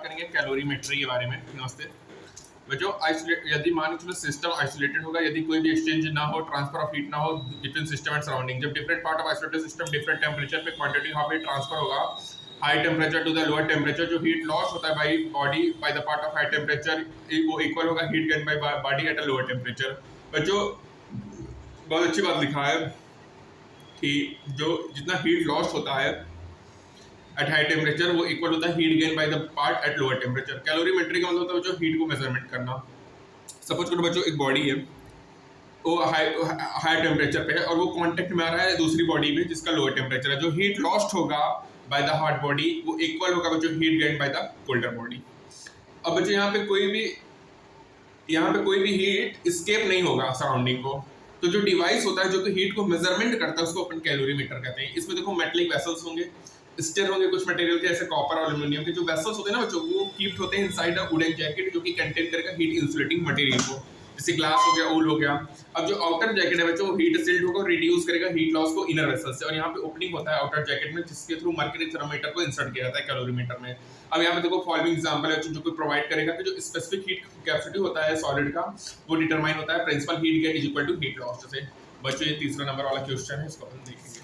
बात करेंगे कैलोरीमेट्री के बारे में। नमस्ते बच्चों, आइसोलेट यदि मान के चलो सिस्टम आइसोलेटेड होगा, यदि कोई भी एक्सचेंज ना हो, ट्रांसफर ऑफ हीट ना हो बिटवीन सिस्टम एंड सराउंडिंग, जब different part of isolated system different temperature पे क्वांटिटी ऑफ हीट ट्रांसफर होगा high temperature to the lower temperature, जो हीट लॉस होता है by body by the part of high temperature वो equal होगा heat gain by body at a lower temperature. बच्चों बहुत अच्छी बात लिखा है कि जो जितना हीट लॉस होता है एट हाई टेम्परेचर वो इक्वल होता है heat gain bye the part at lower temperature. Calorimetry का मतलब होता है बच्चों हीट को मेजरमेंट करना। सपोज करो बच्चों एक बॉडी है, वो हाई टेम्परेचर पे है और वो कांटेक्ट में आ रहा है दूसरी बॉडी में जिसका लोअर टेम्परेचर है। जो हीट लॉस्ट होगा बाय द हॉट बॉडी वो इक्वल होगा बच्चों heat gain by the colder body. अब बच्चों यहाँ पे कोई भी हीट स्केप नहीं होगा सराउंडिंग को, तो जो डिवाइस होता है जो कि हीट को मेजरमेंट करता है उसको अपन कैलोरीमीटर कहते हैं। इसमें देखो मेटलिक वेसल्स होंगे, स्टेयर होंगे कुछ मटेरियल के, ऐसे कॉपर और एल्युमिनियम के। जो वेसल्स होते हैं ना बच्चों वो कीप्ड होते हैं इनसाइड अ वुडन जैकेट जो कि कंटेन करेगा हीट इंसुलेटिंग मटेरियल को, जैसे ग्लास हो गया, वूल हो गया। अब जो आउटर जैकेट है बच्चों वो हीट सील्ड होगा, रिड्यूस करेगा हीट लॉस को इनर वेसल से। और यहाँ पे ओपनिंग होता है आउटर जैकेट में जिसके थ्रू मर्क्यूरी थर्मोमीटर को इंसर्ट किया जाता है कैलोरीमीटर में। अब यहाँ पे देखो फॉलोइंग एग्जांपल है जो कोई प्रोवाइड करेगा कि जो स्पेसिफिक हीट कैपेसिटी होता है सॉलिड का वो डिटरमाइन होता है principle heat gain is equal to heat loss से। बच्चों ये तीसरा नंबर वाला क्वेश्चन है, इसको अपन देखेंगे।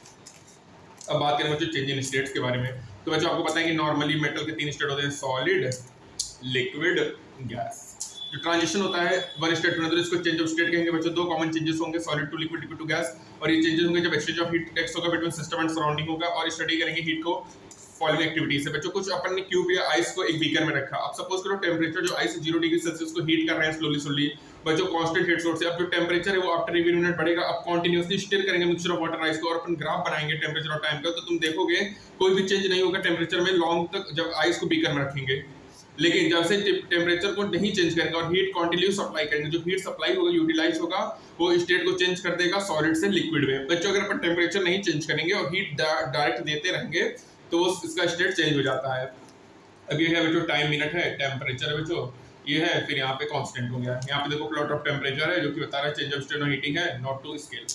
अब बात करें बच्चों चेंज इन स्टेट्स के बारे में, तो बच्चों आपको पता है कि नॉर्मली मेटल के 3 स्टेट होते हैं, सॉलिड, लिक्विड, गैस। जो ट्रांजिशन होता है वन स्टेट टू अनदर इसको चेंज ऑफ स्टेट कहेंगे बच्चों। 2 कॉमन चेंजेस होंगे, solid to liquid, liquid to gas. और ये चेंजेस होंगे जब एक्सचेंज ऑफ हीट टेक्स होगा बिटवीन सिस्टम एंड सराउंडिंग होगा। और स्टडी करेंगे हीट को फॉलोइंग एक्टिविटीज से। बच्चों कुछ अपन ने क्यूब या आइस को एक बीकर में रखा। अब सपोज करो टेंपरेचर जो आइस 0 डिग्री सेल्सियस को हीट कर रहे हैं स्लोली बच्चों कांस्टेंट हीट सोर्स से। अब जो टेंपरेचर है वो आफ्टर रिव्यू यूनिट बढ़ेगा। अब कंटीन्यूअसली स्टिर करेंगे मिक्सचर ऑफ वाटर आइस को और अपन ग्राफ बनाएंगे टेंपरेचर और टाइम का, तो तुम देखोगे कोई भी चेंज नहीं होगा टेंपरेचर में लॉन्ग तक जब आइस को बीकर में रखेंगे। लेकिन जैसे टेंपरेचर को नहीं चेंज करेंगे और हीट कंटिन्यू सप्लाई करेंगे, जो हीट सप्लाई होगा यूटिलाइज होगा वो स्टेट को चेंज कर देगा सॉलिड से लिक्विड में। बच्चों अगर अपन टेंपरेचर नहीं चेंज करेंगे और हीट डायरेक्ट देते रहेंगे तो इसका स्टेट चेंज हो जाता है। अब ये है बच्चों टाइम मिनट है, टेम्परेचर है बच्चों ये है, फिर यहाँ पे कांस्टेंट हो गया। यहाँ पे देखो प्लॉट ऑफ टेम्परेचर है जो कि बता रहा है चेंज ऑफ स्टेट और हीटिंग है, नॉट टू स्केल।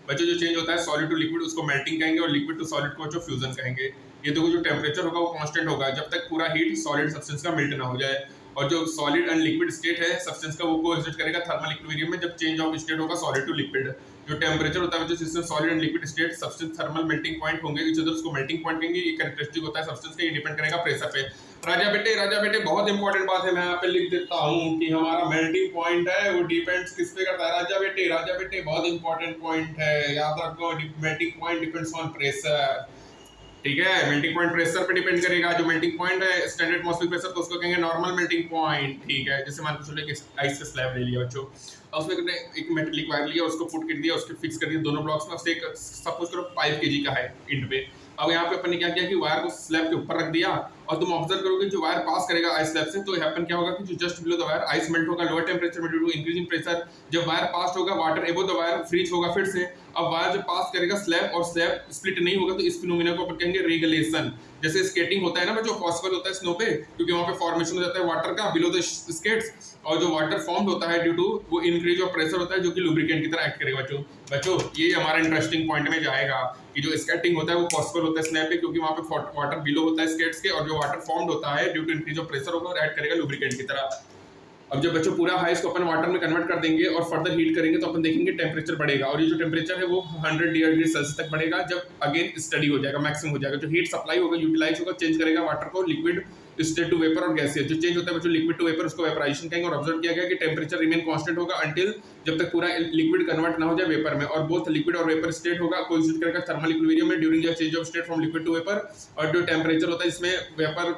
बच्चों जो चेंज होता है सॉलिड टू लिक्विड उसको मेल्टिंग कहेंगे और लिक्विड टू सॉलिड को जो फ्यूजन कहेंगे। ये देखो जो टेम्परेचर होगा वो कांस्टेंट होगा जब तक पूरा हीट सॉलिड सब्सटेंस का मेल्ट ना हो जाए। और जो सॉलिड एंड लिक्विड स्टेट है सब्सटेंस का वो कोएग्जिस्ट करेगा थर्मल इक्विलिब्रियम में जब चेंज ऑफ स्टेट होगा सॉलिड टू लिक्विड। जो टेंपरेचर होता है जिसमें solid and liquid state substance thermal melting point होंगे, इस तरह उसको मेल्टिंग पॉइंट कहेंगे। ये कैरेक्टरिस्टिक होता है सब्सटेंस का, ये डिपेंड करेगा प्रेशर पे। राजा बेटे बहुत इंपॉर्टेंट बात है, मैं यहाँ पे लिख देता हूँ कि हमारा मेल्टिंग पॉइंट है वो डिपेंड्स किस पे करता है। राजा बेटे बहुत इंपॉर्टेंट पॉइंट है, याद रखो। Melting point depends on pressure, ठीक है। मेल्टिंग पॉइंट प्रेशर पे डिपेंड करेगा। जो मेल्टिंग पॉइंट है स्टैंडर्ड एटमॉस्फेरिक प्रेशर तो उसको कहेंगे नॉर्मल मेल्टिंग पॉइंट, ठीक है। जैसे मान के चलो कि आइस का स्लैब ले लिया बच्चों और उसमें एक मेटलिक वायर लिया उसको पुट कर दिया, उसके फिक्स कर दिया दोनों ब्लॉक्स में। उससे एक सपोज करो 5 kg का है इंट पे। अब यहाँ पे अपन ने क्या किया कि वायर को स्लैब के ऊपर रख दिया और तुम ऑब्जर्व करोगे जो वायर पास करेगा आइस स्लैब से तो हैपन क्या होगा कि जो just below the wire ice melt होगा लोअर टेंपरेचर में ड्यू टू इंक्रीजिंग प्रेशर। जब वायर पास होगा वाटर एबो द वायर फ्रीज होगा फिर से। अब वायर जब पास करेगा स्लैब और स्लैब स्प्लिट नहीं होगा तो इस फिनोमेना को अपन कहेंगे रेगुलेशन। जैसे स्केटिंग होता है ना जो पॉसिबल होता है स्नो पे, क्योंकि वहाँ पे फॉर्मेशन हो जाता है वाटर का बिलो द स्केट्स और जो वाटर फॉर्म होता है ड्यू टू वो इंक्रीज ऑफ प्रेशर होता है जो कि लुब्रिकेंट की तरह एक्ट करेगा। बच्चों ये हमारा इंटरेस्टिंग पॉइंट में जाएगा कि जो स्केटिंग होता है वो पॉसिबल होता है स्नैप पे, क्योंकि वहाँ पे वाटर बिलो होता है स्केट्स के और जो वाटर फॉर्म्ड होता है due to increase of pressure होगा और एक्ट करेगा लुब्रिकेंट की तरह। अब जब बच्चों पूरा हाइस को अपन वाटर में कन्वर्ट कर देंगे और फर्दर हीट करेंगे तो अपन देखेंगे टेंपरेचर बढ़ेगा और ये जो टेंपरेचर है वो 100 डिग्री सेल्सियस तक बढ़ेगा जब अगेन स्टडी हो जाएगा, मैक्सिमम हो जाएगा। जो हीट सप्लाई होगा यूटिलाइज होगा, चेंज करेगा वाटर को लिक्विड स्टेट टू वेपर और गैसियस। जो चेंज होता है बच्चों लिक्विड टू वेपर उसको वेपराइजेशन कहेंगे। और ऑब्जर्व किया गया कि टेंपरेचर रिमेन कांस्टेंट होगा अंटिल जब तक पूरा लिक्विड कन्वर्ट ना हो जाए वेपर में। और बोथ लिक्विड और वेपर स्टेट होगा कोएग्जिस्ट करेगा थर्मल इक्विलिब्रियम में during the change of state from liquid to vapour. और जो टेंपरेचर होता है इसमें वेपर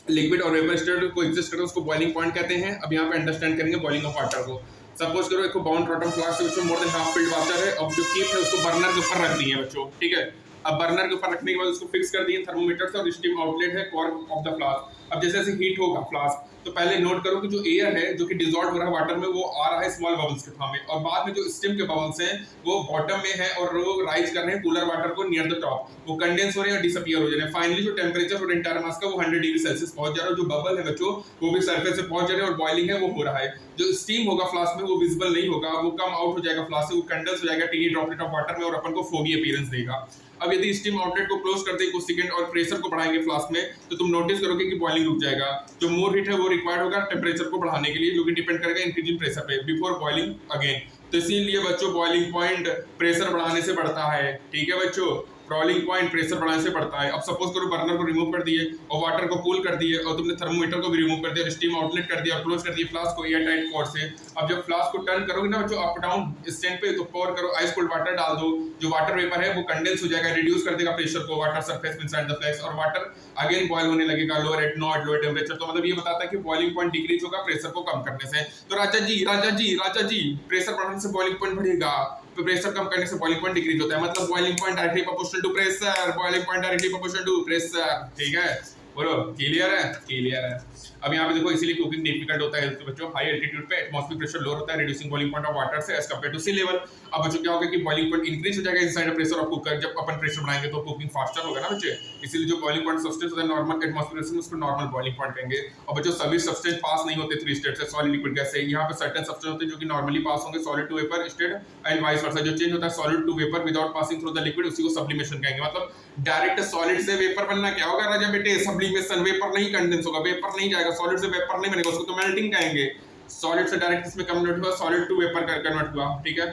लिक्विड और वेपर स्टेट को एग्जिस्ट करते हैं उसको बॉइलिंग पॉइंट कहते हैं। अब यहाँ पे अंडरस्टैंड करेंगे बॉइलिंग ऑफ वाटर को। सपोज करो एक बाउंड रॉटम फ्लास्क है more than half filled water है और जो कीप है उसको बर्नर के ऊपर रख दी है बच्चों, ठीक है। अब बर्नर के ऊपर रखने के बाद उसको फिक्स कर दिए थर्मोमीटर से और स्टीम आउटलेट है कॉर्क ऑफ द फ्लास्क। अब जैसे जैसे हीट होगा फ्लास्क तो पहले नोट करो कि जो एयर है जो कि डिसॉल्व हो रहा है वाटर में वो आ रहा है स्मॉल बबल्स के फॉर्म में और बाद में जो स्टीम के बबल्स हैं वो बॉटम में है और वो राइज कर रहे हैं कूलर वाटर को नियर द टॉप, वो कंडेंस हो रहे हैं और डिसअपीयर हो जा रहे हैं। फाइनली जो टेंपरेचर और एंटायर मास का वो 100 डिग्री सेल्सियस पहुंच जा रहा है। जो बबल है बच्चों वो भी सरफेस से पहुंच जा रहे हैं और बॉइलिंग है वो हो रहा है। जो स्टीम होगा फ्लास्क में वो विजिबल नहीं होगा, वो कम आउट हो जाएगा फ्लास्क से, वो कंडेंस हो जाएगा टीनी ड्रॉपलेट ऑफ वाटर में और अपन को फोगी अपीयरेंस देगा। अब यदि स्टीम आउटलेट को क्लोज कर दे कुछ सेकंड और प्रेशर को बढ़ाएंगे फ्लास्क में, तो तुम नोटिस करोगे कि बॉइलिंग रुक जाएगा। जो मोर हीट है वो रिक्वायर्ड होगा टेम्परेचर को बढ़ाने के लिए, जो कि डिपेंड करेगा इंक्रीजिंग प्रेशर पे बिफोर बॉइलिंग अगेन। तो इसीलिए बच्चों बॉइलिंग पॉइंट प्रेशर बढ़ाने से बढ़ता है, ठीक है बच्चों, बॉइलिंग पॉइंट प्रेशर बढ़ाने से बढ़ता है। अब सपोज करो बर्नर को रिमूव कर दिए और वाटर को कूल कर दिए और तुमने थर्मोमीटर को भी रिमूव कर दिया और स्टीम आउटलेट कर दिया और क्लोज कर दिया फ्लास्क को एयर टाइट पोर से। अब जब फ्लास्क को टर्न करोगे ना बच्चों अप डाउन स्टैंड पे, तो पोर करो, आइस कोल्ड वाटर डाल दो, जो वाटर वेपर है वो कंडेंस हो जाएगा, रिड्यूस कर देगा प्रेशर को water surface inside the flask, और वाटर अगेन बॉयल होने लगेगा lower eight not lower temperature. तो मतलब ये बताता है कि बॉइलिंग पॉइंट डिक्रीज होगा प्रेशर को कम करने से। तो राजा जी प्रेशर बढ़ाने से बॉइलिंग पॉइंट बढ़ेगा, तो प्रेशर कम करने से बॉइलिंग पॉइंट डिक्रीज होता है, मतलब boiling point directly proportional to pressure, boiling point directly proportional to pressure, ठीक है, बोलो क्लियर है, क्लियर है। अब यहाँ पे देखो इसीलिए कुकिंग डिफिकल्ट होता है बच्चों, हाई एल्टीट्यूड पे एटमॉस्फेरिक प्रेशर लोअर होता है, reducing boiling point of water से as compared to sea level. अब बच्चों क्या होगा कि बॉइलिंग पॉइंट इंक्रीज हो जाएगा इनसाइड प्रेशर ऑफ कुकर, जब अपन प्रेशर बढ़ाएंगे तो कुकिंग फास्टर होगा ना बच्चे, इसीलिए जो बॉइलिंग पॉइंट सब्सटेंस होता है नॉर्मल एटमॉस्फेरिक प्रेशर में उसको नॉर्मल बॉइलिंग पॉइंट कहेंगे। और बच्चों सभी सब्सटेंस पास नहीं होते थ्री स्टेट से, सॉलिड लिक्विड गैस से, यहाँ पे सर्टेन सब्सटेंस होते हैं जो कि नॉर्मली पास होंगे solid to vapour state and vice versa, जो चेंज होता है solid to vapour without passing through the liquid उसी को सब्लिमेशन कहेंगे। मतलब डायरेक्ट सॉलिड से वेपर बनना क्या होगा राजा बेटे, सब्लिमेशन, वेपर नहीं कंडेंस होगा, वेपर नहीं जाएगा, सॉलिड से वेपर नहीं बनेगा, उसको तो मेल्टिंग कहेंगे। सॉलिड से डायरेक्ट इसमें कन्वर्ट हुआ, सॉलिड टू वेपर कन्वर्ट हुआ, ठीक है,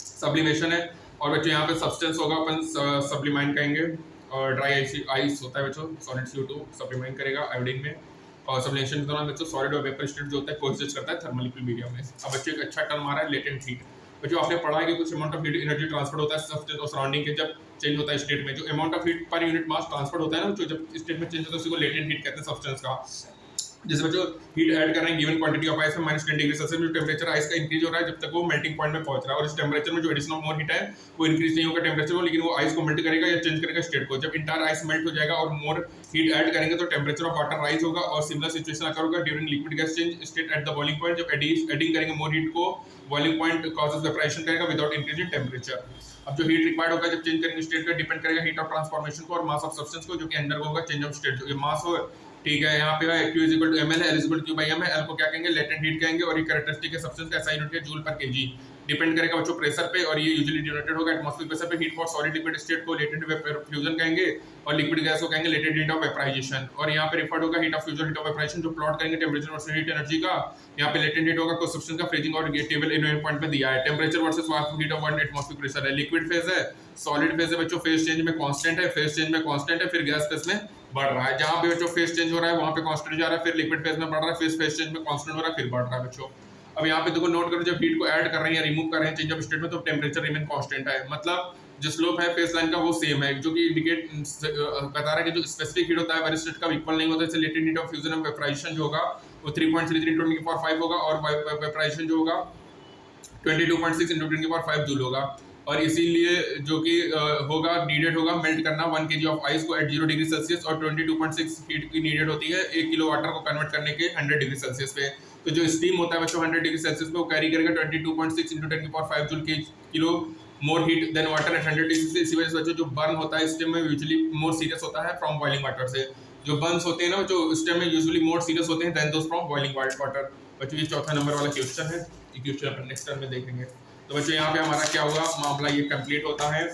सब्लिमेशन है। और बच्चों यहाँ पे सब्सटेंस होगा अपन सब्लिमाइन कहेंगे, और ड्राई आइस होता है बच्चों, सॉलिड CO2 सब्लिमाइन करेगा आयोडीन में। और सब्लिमेशन के दौरान बच्चों सॉलिड और वेपर स्टेट जो होता है कोएग्जिस्ट करता है थर्मल इक्विलिब्रियम मीडियम में। अब बच्चों एक अच्छा टर्म आ रहा है लेटेंट हीट, बच्चों आपने पढ़ा है कि कुछ amount of heat energy transfer होता है सब्सटेंस और सराउंडिंग के जब चेंज होता है स्टेट में, जो amount of heat per unit mass transfer होता है ना, जो जब स्टेट में चेंज होता है उसी को लेटेंट हीट कहते हैं सब्सटेंस का। जैसे बच्चों हीट ऐड कर रहे हैं गिवन क्वांटिटी ऑफ आइस में -10 डिग्री सेल्सियस में, टेम्परेचर आइस का इंक्रीज हो रहा है जब तक वो मेल्टिंग पॉइंट में पहुंच रहा है, और इस टेम्परेचर में जो एडिशनल मोर हीट है वो इंक्रीज नहीं होगा टेम्परेचर को, लेकिन वो आइस को मेल्ट करेगा या चेंज करेगा स्टेट को। जब इंटायर आइस मेल्ट हो जाएगा और मोर हीट ऐड करेंगे तो टेम्परेचर ऑफ वाटर राइज होगा, और सिमिलर सिचुएशन अकर होगा during liquid gas change state at the boiling point. जब एडिंग करेंगे मोर हीट को बॉइलिंग पॉइंट कॉजेस वेपराइजेशन करेगा विदाउट इंक्रीजिंग टेम्परेचर। अब जो हीट रिक्वायर्ड होगा जब चेंज करेंगे स्टेट का डिपेंड करेगा हीट ऑफ ट्रांसफॉर्मेशन को और मास ऑफ सब्सटेंस को, जो कि अंडर होगा चेंज ऑफ स्टेट, जो ये मास हो, ठीक है, यहाँ पे Q = ml है, L = Q by m है, L को क्या कहेंगे लेटेंट हीट कहेंगे, और ये कैरेक्टरिस्टिक है सब्सटेंस का SI यूनिट है जूल पर kg, डिपेंड करेगा बच्चों प्रेशर पे, और ये यूजुअली डिनोटेड होगा एटमॉस्फेरिक प्रेशर पे। Heat for solid liquid state को लेटेंट फ्यूजन कहेंगे, और लिक्विड गैस को कहेंगे लेटेंट हीट ऑफ वेपराइजेशन, और यहाँ पे रिफर्ड होगा heat of fusion heat of vaporisation, जो प्लॉट करेंगे टेम्परेचर वर्सेस हीट एनर्जी का। यहाँ पे लेटेंट हीट होगा कुछ सब्सटेंस का फ्रीजिंग और टेबल इन पॉइंट पे दिया है, temperature versus heat of one atmospheric pressure है, लिक्विड फेज है, सॉलिड फेज है बच्चों, फेज चेंज में कांस्टेंट है, फेज चेंज में कांस्टेंट है, फिर गैस फेज में बढ़ रहा है, जहां पे बच्चों फेज चेंज हो रहा है वहां पे कांस्टेंट जा रहा है, फिर लिक्विड फेज में बढ़ रहा है, फिर फेज चेंज में कांस्टेंट हो रहा है, फिर बढ़ रहा है बच्चों। अब यहाँ पे देखो नोट करो, जब हीट को ऐड कर रहे हैं या रिमूव कर रहे हैं चेंज ऑफ स्टेट में, तो टेम्परेचर रिमेन कांस्टेंट है, मतलब जो स्लोप है फेस लाइन का वो सेम है, जो कि इंडिकेट बता रहा है कि जो स्पेसिफिक हीट होता है वेरी स्टेट का इक्वल नहीं होता, इसलिए लेटेंट हीट ऑफ फ्यूजन और वेपराइजेशन जो होगा वो 3.33 × 10⁵ होगा, और वेपराइजेशन जो होगा 22.6 × 10⁵ जूल होगा, और इसीलिए जो कि होगा नीडेड होगा मेल्ट करना 1 kg ऑफ आइस को एट 0 डिग्री सेल्सियस, और 22.6 हीट की नीडेड होती है 1 किलो वाटर को कन्वर्ट करने के 100 डिग्री सेल्सियस पे। तो जो स्टीम होता है बच्चों 100 डिग्री सेल्सियस पे वो कैरी करेगा 22.6 × 10⁵ joule kilo more heat than water at 100 degree Celsius. इसी वजह से बच्चों जो बर्न होता है स्टीम में यूजुअली मोर सीरियस होता है फ्रॉम बॉइलिंग वाटर से, जो बर्न्स होते हैं ना जो स्टीम में यूजुअली मोर सीरियस होते हैं than those from boiling water. बच्चों ये चौथा नंबर वाला क्वेश्चन है, ये क्वेश्चन अपन नेक्स्ट टर्म में देखेंगे। तो बच्चों यहाँ पे हमारा क्या हुआ मामला ये कंप्लीट होता है,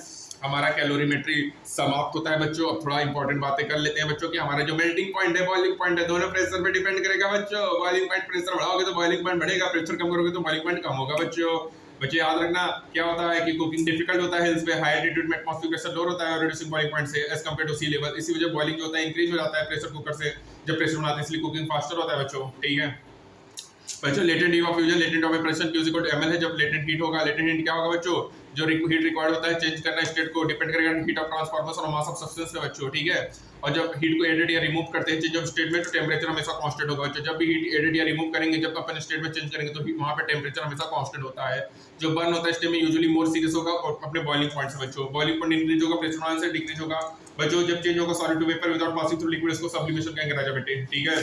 हमारा कैलोरीमेट्री समाप्त होता है बच्चों। अब थोड़ा इंपॉर्टेंट बातें कर लेते हैं बच्चों कि हमारा जो मेल्टिंग पॉइंट है बॉइलिंग पॉइंट है दोनों प्रेशर पे डिपेंड करेगा बच्चों। बॉइलिंग पॉइंट प्रेशर बढ़ाओगे तो बॉइलिंग पॉइंट बढ़ेगा, प्रेशर कम करोगे तो बॉइलिंग पॉइंट कम होगा बच्चों। बच्चे याद रखना क्या होता है कि कुकिंग डिफिकल्ट होता है हिल्स पे, हाई एल्टीट्यूड में एटमॉस्फेरिक प्रेशर लोअर होता है और रिड्यूसिंग बॉइलिंग पॉइंट से as compared to sea level. इसी वजह बॉइलिंग जो होता है इंक्रीज हो जाता है प्रेशर कुकर से जब प्रेशर बनाते हैं, इसलिए कुकिंग फास्टर होता है बच्चों, ठीक है बच्चों। Latent heat of fusion latent of वेपरेशन Q = ml है। जब लेटेंट हीट होगा, लेटेंट हीट क्या होगा बच्चों, जो हीट रिक्वायर्ड होता है चेंज करना स्टेट को डिपेंड करेगा हीट ऑफ ट्रांसफॉर्मेशन और मास ऑफ सब्सटेंस पे बच्चों, ठीक है। और जब हीट को एडेड या रिमूव करते हैं चेंज ऑफ स्टेट में तो टेम्परेचर हमेशा कांस्टेंट होगा बच्चों। जब भी हीट एडेड या रिमूव करेंगे, जब अपन स्टेट में चेंज करेंगे तो वहां पे टेम्परेचर हमेशा कांस्टेंट होता है। जो बर्न होता है स्टेट में यूजुअली मोर सीरियस होगा और अपने बॉइलिंग पॉइंट से बच्चों। बॉइलिंग पॉइंट इंक्रीज होगा, प्रेशर बढ़ने से डिक्रीज होगा बच्चों। जब चेंज होगा solid to vapour without passing through liquid, इसको सब्लिमेशन कहेंगे राजा बेटे, ठीक है।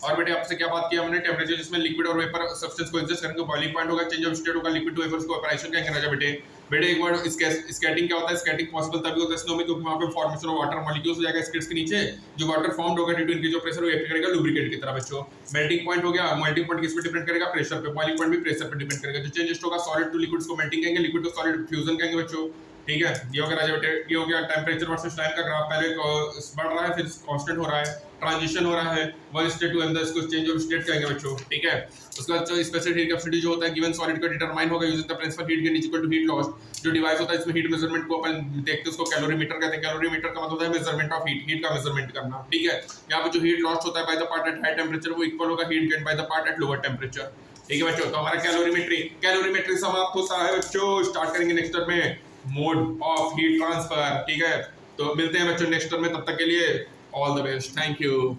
और बेटे आपसे क्या बात किया हमने, टेम्परेचर जिसमें लिक्विड और वेपर सब्सटेंस को एडजस्ट करेंगे बॉइलिंग पॉइंट होगा। चेंज ऑफ स्टेट होगा लिक्विड टू वेपर, उसको वेपराइजेशन कहेंगे राजा बेटे। बेटे एक बार स्कैटिंग क्या होता है, स्कैटिंग पॉसिबल तभी होता है स्नो में क्योंकि वहां पे फॉर्मेशन ऑफ वाटर मॉलिक्यूल्स हो जाएगा स्किड्स के नीचे, जो वाटर फॉर्म्ड होगा due to increase of pressure वो एक्ट करेगा लुब्रिकेंट की तरह बच्चों। मेल्टिंग पॉइंट हो गया, मेल्टिंग पॉइंट किस पे डिपेंड करेगा, प्रेशर पे। बॉइलिंग पॉइंट भी प्रेशर पे डिपेंड करेगा। जो चेंज होगा सॉलिड टू लिक्विड्स को मेल्टिंग कहेंगे, लिक्विड टू सॉलिड फ्यूजन कहेंगे बच्चों, ठीक है, ये हो गया ये हो गया टेम्परेचर वर्सेस टाइम का ग्राफ, पहले बढ़ रहा है फिर कांस्टेंट हो रहा है, ट्रांजिशन हो रहा है वन स्टेट टू अनदर, इसको चेंज ऑफ स्टेट कहेंगे बच्चों, ठीक है। उसके बाद जो स्पेसिफिक हीट कैपेसिटी जो होता है गिवन सॉलिड का डिटरमाइन होगा using the principle heat gain is equal to heat loss. जो डिवाइस होता है इसमें हीट मेजरमेंट को अपन देखते हैं उसको कैलोरीमीटर कहते हैं। कैलोरीमीटर का मतलब होता है मेजरमेंट ऑफ हीट, हीट का मेजरमेंट करना, ठीक है। यहाँ पे जो हीट लॉस्ट होता है bye the part at high temperature वो इक्वल होगा heat gain bye the part at lower temperature, ठीक है बच्चों। तो हमारा कैलोरीमेट्री समाप्त होता है बच्चों। स्टार्ट करेंगे नेक्स्ट टर्म में मोड ऑफ हीट ट्रांसफर, ठीक है। तो मिलते हैं बच्चों नेक्स्ट टर्म में, तब तक के लिए all the best, thank you.